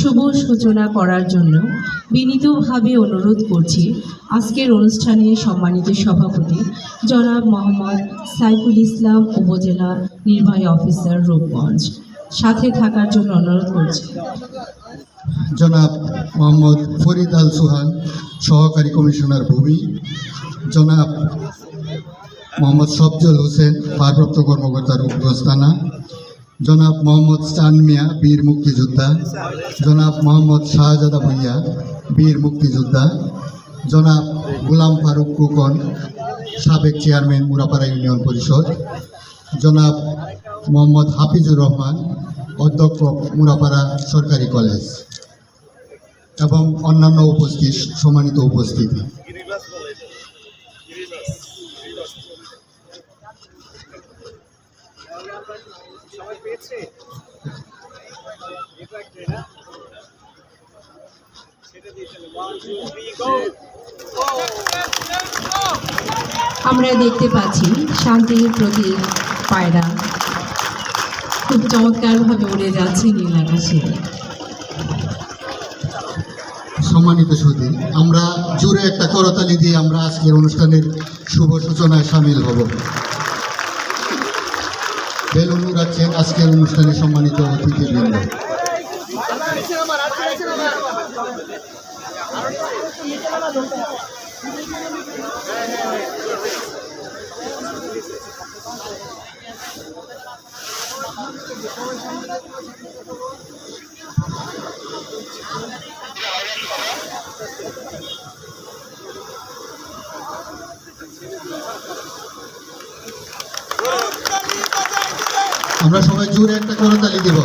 শুভ সূচনা করার জন্য বিনীতভাবে অনুরোধ করছি আজকের অনুষ্ঠানে সম্মানিত সভাপতি জনাব মোহাম্মদ সাইফুল ইসলাম, উপজেলা নির্বাহী অফিসার, রূপগঞ্জ, সাথে থাকার জন্য অনুরোধ করছি। জনাব মোহাম্মদ ফরিদ আল সুহান, সহকারী কমিশনার ভূমি, জনাব মোহাম্মদ সফজল হোসেন, ভারপ্রাপ্ত কর্মকর্তা, রূপগঞ্জ থানা, জনাব মোহাম্মদ চান মিয়া, বীর মুক্তিযোদ্ধা, জনাব মোহাম্মদ শাহজাদা ভুইয়া, বীর মুক্তিযোদ্ধা, জনাব গোলাম ফারুক খোকন, সাবেক চেয়ারম্যান, মুরাপাড়া ইউনিয়ন পরিষদ, জনাব মোহাম্মদ হাফিজুর রহমান, অধ্যক্ষ, মুরাপাড়া সরকারি কলেজ, এবং অন্যান্য সম্মানিত উপস্থিতি। আমরা দেখতে পাচ্ছি শান্তির প্রতীক পায়রা খুব চমৎকারভাবে উড়ে যাচ্ছে নীল আকাশে। সম্মানিত সুধী, আমরা জোরে একটা করতালি দিয়ে আমরা আজকের অনুষ্ঠানের শুভ সূচনায় সামিল হব। বেলুন উড়াচ্ছেন আজকের অনুষ্ঠানে সম্মানিত অতিথিবৃন্দ। আমরা সবাই জোরে একটা করতালি দেব।